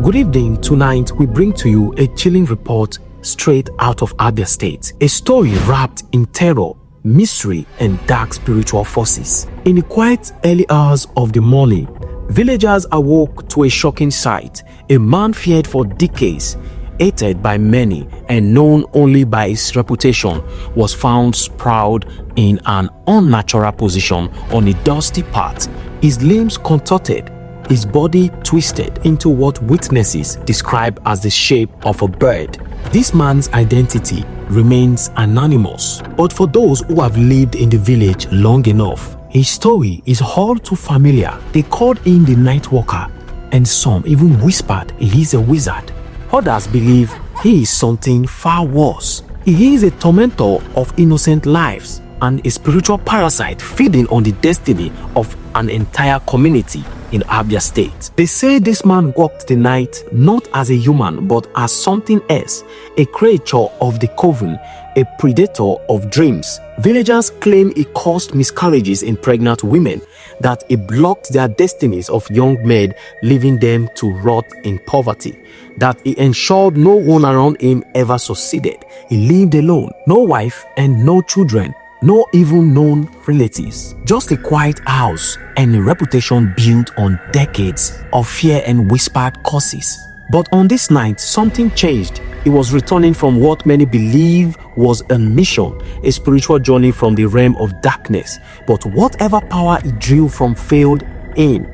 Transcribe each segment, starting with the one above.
Good evening. Tonight we bring to you a chilling report straight out of Abia State. A story wrapped in terror, mystery and dark spiritual forces. In the quiet early hours of the morning, villagers awoke to a shocking sight. A man feared for decades, hated by many and known only by his reputation, was found sprawled in an unnatural position on a dusty path, his limbs contorted, his body twisted into what witnesses describe as the shape of a bird. This man's identity remains anonymous, but for those who have lived in the village long enough, his story is all too familiar. They called him the night walker, and some even whispered he is a wizard. Others believe he is something far worse. He is a tormentor of innocent lives and a spiritual parasite feeding on the destiny of an entire community in Abia State. They say this man walked the night not as a human but as something else, a creature of the Coven, a predator of dreams. Villagers claim he caused miscarriages in pregnant women, that he blocked their destinies of young men, leaving them to rot in poverty, that he ensured no one around him ever succeeded. He lived alone, no wife and no children, no even known relatives. Just a quiet house and a reputation built on decades of fear and whispered curses. But on this night, something changed. He was returning from what many believe was a mission, a spiritual journey from the realm of darkness. But whatever power he drew from failed him.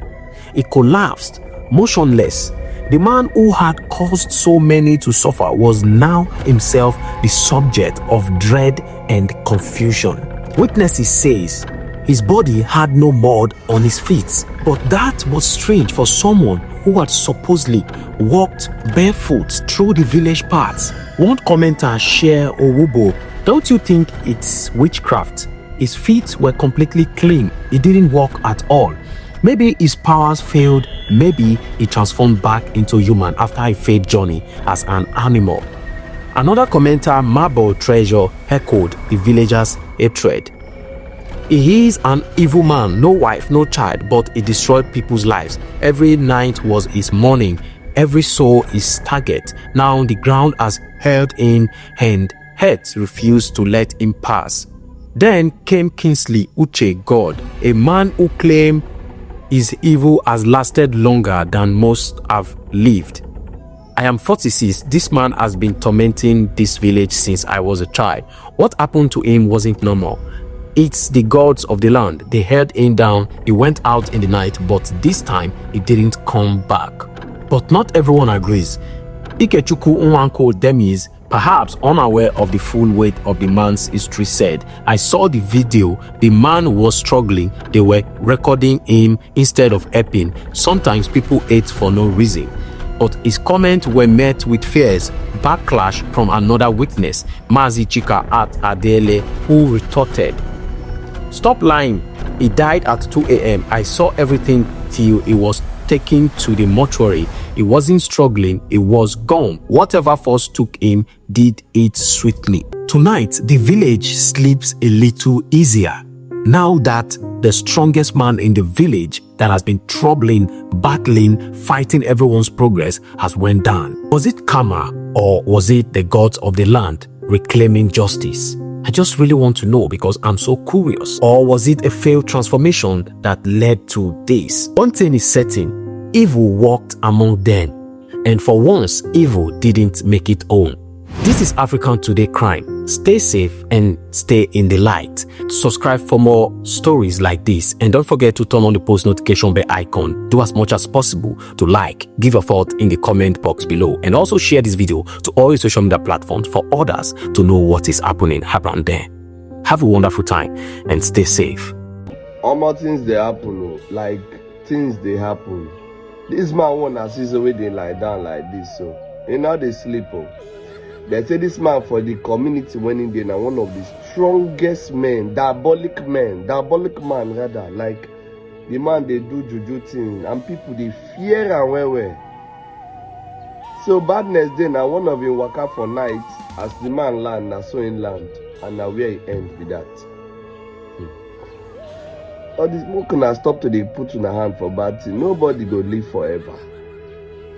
He collapsed, motionless. The man who had caused so many to suffer was now himself the subject of dread and confusion. Witnesses says his body had no mud on his feet, but that was strange for someone who had supposedly walked barefoot through the village paths. One commenter shared Owubo, "Don't you think it's witchcraft? His feet were completely clean. He didn't walk at all. Maybe his powers failed. Maybe he transformed back into human after a failed journey as an animal." Another commenter, Marble Treasure, echoed the villagers' hatred. "He is an evil man, no wife, no child, but he destroyed people's lives. Every night was his morning. Every soul is target. Now the ground has held in and earth refused to let him pass." Then came Kingsley Uche God, a man who claimed his evil has lasted longer than most have lived. "I am 46. This man has been tormenting this village since I was a child. What happened to him wasn't normal. It's the gods of the land. They held him down. He went out in the night, but this time he didn't come back." But not everyone agrees. Ikechukwu Nwanko Demis, perhaps unaware of the full weight of the man's history, said, "I saw the video. The man was struggling. They were recording him instead of helping. Sometimes people hate for no reason." But his comments were met with fierce backlash from another witness, Mazi Chika at Adele, who retorted, "Stop lying. He died at 2 a.m. I saw everything till he was taken to the mortuary. He wasn't struggling, he was gone. Whatever force took him did it swiftly." Tonight, the village sleeps a little easier, now that the strongest man in the village that has been troubling, battling, fighting everyone's progress has went down. Was it karma, or was it the gods of the land reclaiming justice? I just really want to know because I'm so curious. Or was it a failed transformation that led to this? One thing is certain, evil walked among them, and for once, evil didn't make it own. This is African Today Crime. Stay safe and stay in the light. Subscribe for more stories like this, and don't forget to turn on the post notification bell icon. Do as much as possible to like, give a thought in the comment box below, and also share this video to all your social media platforms for others to know what is happening around there. Have a wonderful time and stay safe. All more things they happen, like things they happen. This man wanna see the way they lie down like this, so they sleep. They say this man for the community when in there now one of the strongest men, diabolic man rather. Like the man they do juju thing and people they fear and well. So badness day now one of him waka for night as the man land now so in land and now where he end with that. All this smoke now stop to they put in a hand for bad thing. Nobody go live forever.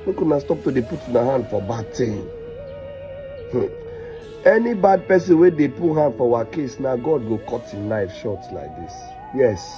Make una stop to dey put una hand for bad thing. Any bad person wey dey put hand for our case, now God go cut him knife short like this. Yes.